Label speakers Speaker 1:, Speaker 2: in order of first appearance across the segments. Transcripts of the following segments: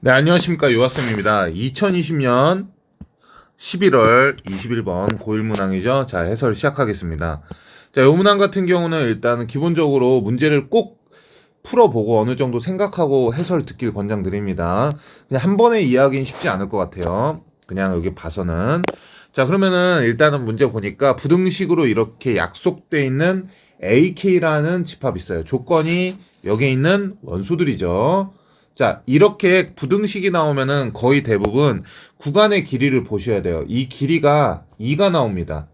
Speaker 1: 네, 안녕하십니까. 요하쌤입니다. 2020년 11월 21번 고1문항이죠. 자, 해설 시작하겠습니다. 자, 요 문항 같은 경우는 일단 기본적으로 문제를 꼭 풀어보고 어느 정도 생각하고 해설 듣길 권장드립니다. 그냥 한 번에 이해하기는 쉽지 않을 것 같아요. 그냥 여기 봐서는. 자, 그러면은 일단은 문제 보니까 부등식으로 이렇게 약속돼 있는 AK라는 집합이 있어요. 조건이 여기에 있는 원소들이죠. 자, 이렇게 부등식이 나오면은 거의 대부분 구간의 길이를 보셔야 돼요. 이 길이가 2가 나옵니다.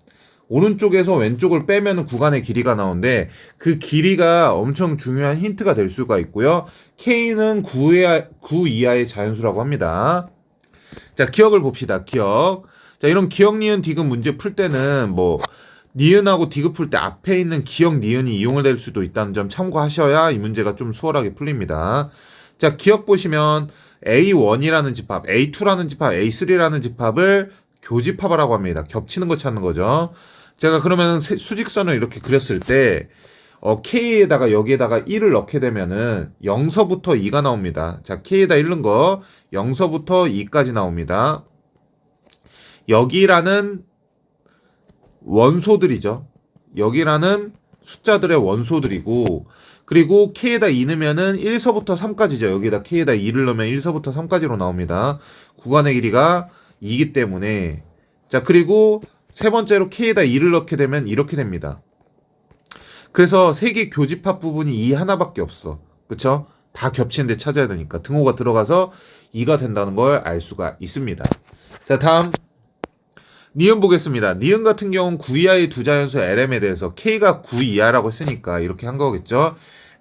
Speaker 1: 오른쪽에서 왼쪽을 빼면 구간의 길이가 나오는데 그 길이가 엄청 중요한 힌트가 될 수가 있고요. K는 9 이하의 자연수라고 합니다. 자, 기억을 봅시다. 기억. 자, 이런 기억, 니은, 디귿 문제 풀 때는 뭐 니은하고 디귿 풀 때 앞에 있는 기억, 니은이 이용을 될 수도 있다는 점 참고하셔야 이 문제가 좀 수월하게 풀립니다. 자, 기억 보시면 A1이라는 집합, A2라는 집합, A3라는 집합을 교집합이라고 합니다. 겹치는 거 찾는 거죠. 제가 그러면 수직선을 이렇게 그렸을 때 K에다가 여기에다가 1을 넣게 되면은 0서부터 2가 나옵니다. 자, K에다 1 넣은 거 0서부터 2까지 나옵니다. 여기라는 원소들이죠. 여기라는 숫자들의 원소들이고, 그리고 K에다 2 넣으면은 1서부터 3까지죠. 여기다 K에다 2를 넣으면 1서부터 3까지로 나옵니다. 구간의 길이가 2이기 때문에. 자, 그리고 세 번째로 K에다 2를 넣게 되면 이렇게 됩니다. 그래서 세 개 교집합 부분이 2 하나밖에 없어. 그쵸? 다 겹치는데 찾아야 되니까 등호가 들어가서 2가 된다는 걸 알 수가 있습니다. 자, 다음 니은 보겠습니다. 니은 같은 경우는 9 이하의 두 자연수 LM에 대해서 K가 9 이하라고 했으니까 이렇게 한 거겠죠.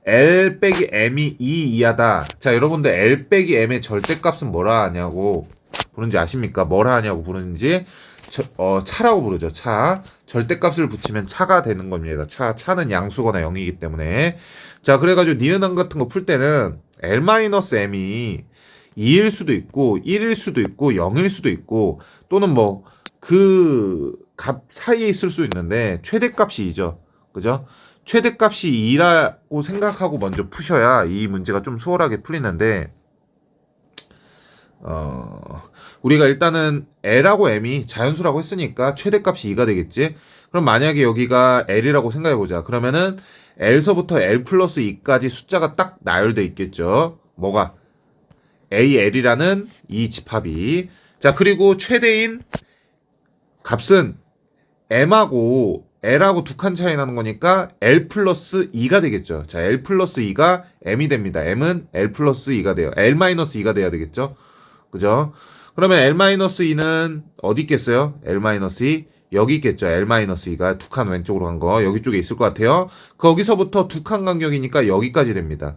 Speaker 1: L 빼기 M이 2 이하다. 자, 여러분들 L 빼기 M의 절대값은 뭐라 하냐고 부르는지 아십니까? 뭐라 하냐고 부르는지 차라고 부르죠. 차. 절대값을 붙이면 차가 되는 겁니다. 차는 양수거나 0이기 때문에. 자, 그래가지고 니은항 같은 거 풀 때는 L-M이 2일 수도 있고 1일 수도 있고 0일 수도 있고 또는 뭐 그 값 사이에 있을 수 있는데 최대값이 2죠. 그죠? 최대값이 2라고 생각하고 먼저 푸셔야 이 문제가 좀 수월하게 풀리는데 우리가 일단은 L하고 M이 자연수라고 했으니까 최대값이 2가 되겠지? 그럼 만약에 여기가 L이라고 생각해보자. 그러면은 L서부터 L 플러스 2까지 숫자가 딱 나열돼 있겠죠? 뭐가? AL이라는 이 집합이. 자, 그리고 최대인 값은 M하고 L하고 두 칸 차이 나는 거니까 L 플러스 2가 되겠죠. 자, L 플러스 2가 M이 됩니다. M은 L 플러스 2가 돼요. L 마이너스 2가 돼야 되겠죠. 그죠? 그러면 L-2는 어디 있겠어요? L-2 여기 있겠죠. L-2가 두 칸 왼쪽으로 간 거 여기 쪽에 있을 것 같아요. 거기서부터 두 칸 간격이니까 여기까지 됩니다.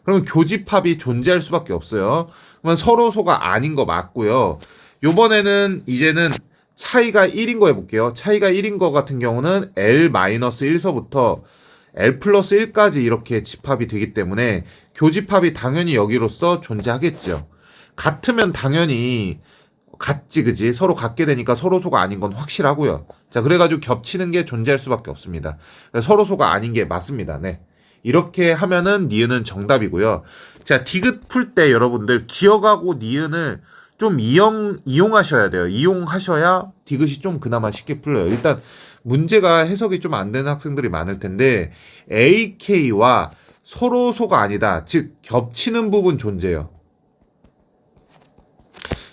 Speaker 1: 그러면 교집합이 존재할 수밖에 없어요. 그러면 서로소가 아닌 거 맞고요. 요번에는 이제는 차이가 1인 거 해볼게요. 차이가 1인 거 같은 경우는 L-1서부터 L 플러스 1까지 이렇게 집합이 되기 때문에 교집합이 당연히 여기로서 존재하겠죠. 같으면 당연히 같지, 그지? 서로 같게 되니까 서로소가 아닌 건 확실하고요. 자, 그래가지고 겹치는 게 존재할 수밖에 없습니다. 서로소가 아닌 게 맞습니다. 네. 이렇게 하면은 니은은 정답이고요. 자, 디귿 풀 때 여러분들 기억하고 니은을 좀 이용하셔야 돼요. 이용하셔야 디귿이 좀 그나마 쉽게 풀려요. 일단 문제가 해석이 좀 안 되는 학생들이 많을 텐데 AK와 서로소가 아니다. 즉 겹치는 부분 존재해요.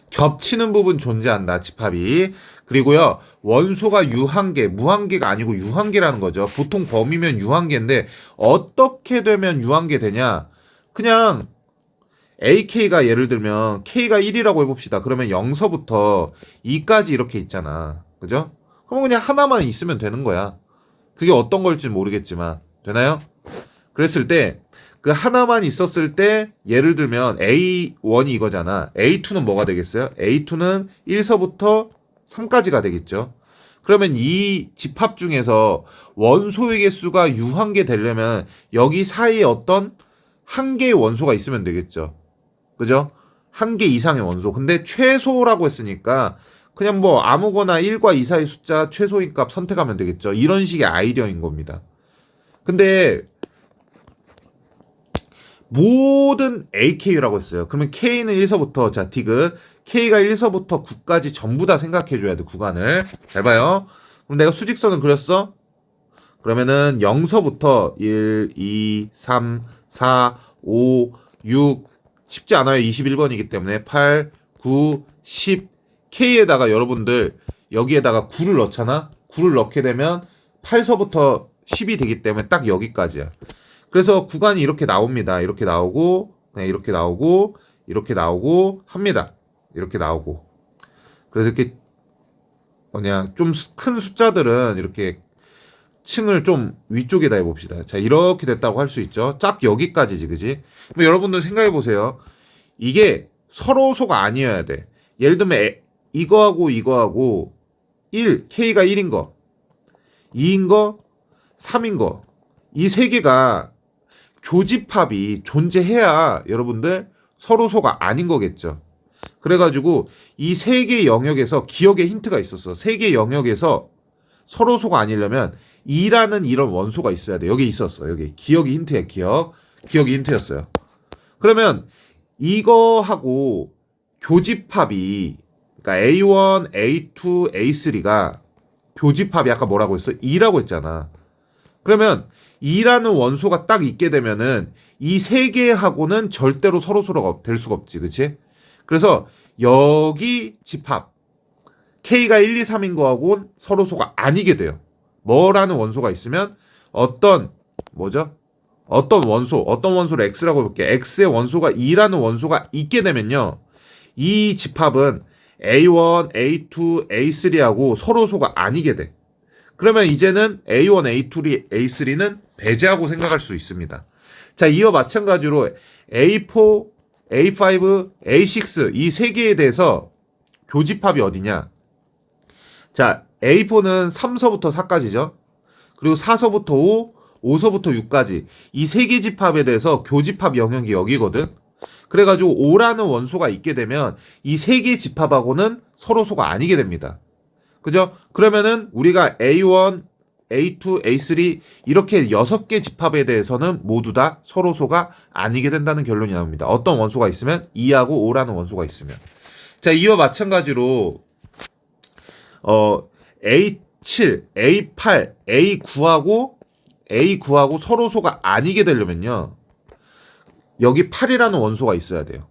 Speaker 1: 겹치는 부분 존재한다. 집합이. 그리고요. 원소가 유한계, 무한계가 아니고 유한계라는 거죠. 보통 범위면 유한계인데 어떻게 되면 유한계 되냐? 그냥 AK가 예를 들면 K가 1이라고 해봅시다. 그러면 0서부터 2까지 이렇게 있잖아. 그죠? 그럼 그냥 하나만 있으면 되는 거야. 그게 어떤 걸지 모르겠지만 되나요? 그랬을 때 그 하나만 있었을 때 예를 들면 A1이 이거잖아. A2는 뭐가 되겠어요? A2는 1서부터 3까지가 되겠죠. 그러면 이 집합 중에서 원소의 개수가 유한계 되려면 여기 사이에 어떤 한 개의 원소가 있으면 되겠죠. 그죠? 한 개 이상의 원소. 근데 최소라고 했으니까 그냥 뭐 아무거나 1과 2 사이 숫자 최소인 값 선택하면 되겠죠. 이런 식의 아이디어인 겁니다. 근데 모든 AK라고 했어요. 그러면 K는 1서부터 자 디귿 K가 1서부터 9까지 전부 다 생각해줘야 돼 구간을. 잘 봐요. 그럼 내가 수직선을 그렸어. 그러면은 0서부터 1, 2, 3, 4, 5, 6 쉽지 않아요. 21번이기 때문에 8, 9, 10 K에다가 여러분들 여기에다가 9를 넣잖아. 9를 넣게 되면 8서부터 10이 되기 때문에 딱 여기까지야. 그래서 구간이 이렇게 나옵니다. 이렇게 나오고 그냥 이렇게 나오고 이렇게 나오고 합니다. 이렇게 나오고. 그래서 이렇게 좀 큰 숫자들은 이렇게 층을 좀 위쪽에다 해봅시다. 자, 이렇게 됐다고 할 수 있죠. 딱 여기까지지, 그지? 그럼 여러분들 생각해보세요. 이게 서로소가 아니어야 돼. 예를 들면 이거하고 이거하고 1, K가 1인 거, 2인 거, 3인 거. 이 세 개가 교집합이 존재해야 여러분들 서로소가 아닌 거겠죠. 그래가지고 이 세 개 영역에서 기억의 힌트가 있었어. 세 개 영역에서 서로소가 아니려면 2라는 이런 원소가 있어야 돼. 여기 있었어. 여기 기억이 힌트야. 기억이 힌트였어요. 그러면 이거하고 교집합이 그러니까 A1, A2, A3가 교집합이 아까 뭐라고 했어? 2라고 했잖아. 그러면 2라는 원소가 딱 있게 되면은 이 세 개하고는 절대로 서로소가 될 수가 없지. 그치? 그래서 여기 집합 K가 1, 2, 3인 거하고는 서로소가 아니게 돼요. 뭐라는 원소가 있으면 어떤 원소를 X라고 해볼게. X의 원소가 2라는 원소가 있게 되면요. 이 집합은 A1, A2, A3하고 서로소가 아니게 돼. 그러면 이제는 A1, A2, A3는 배제하고 생각할 수 있습니다. 자, 이와 마찬가지로 A4, A5, A6 이 세 개에 대해서 교집합이 어디냐? 자, A4는 3서부터 4까지죠. 그리고 4서부터 5, 5서부터 6까지 이 세 개 집합에 대해서 교집합 영역이 여기거든. 그래가지고 5라는 원소가 있게 되면 이 세 개 집합하고는 서로소가 아니게 됩니다. 그죠? 그러면은 우리가 A1, A2, A3 이렇게 6개 집합에 대해서는 모두 다 서로소가 아니게 된다는 결론이 나옵니다. 어떤 원소가 있으면 2하고 5라는 원소가 있으면. 자, 이와 마찬가지로 A7, A8, A9하고 서로소가 아니게 되려면요. 여기 8이라는 원소가 있어야 돼요.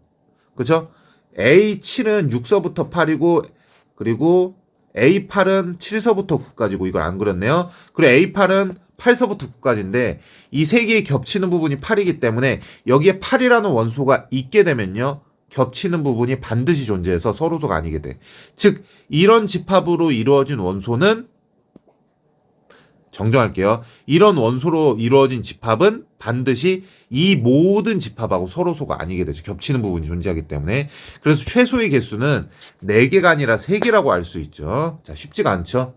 Speaker 1: 그죠? A7은 6서부터 8이고 그리고 A8은 7서부터 9까지고 이걸 안 그렸네요. 그리고 A8은 8서부터 9까지인데 이 세 개의 겹치는 부분이 8이기 때문에 여기에 8이라는 원소가 있게 되면요. 겹치는 부분이 반드시 존재해서 서로소가 아니게 돼. 즉 이런 집합으로 이루어진 원소는 정정할게요. 이런 원소로 이루어진 집합은 반드시 이 모든 집합하고 서로소가 아니게 되죠. 겹치는 부분이 존재하기 때문에. 그래서 최소의 개수는 4개가 아니라 3개라고 알 수 있죠. 자, 쉽지가 않죠.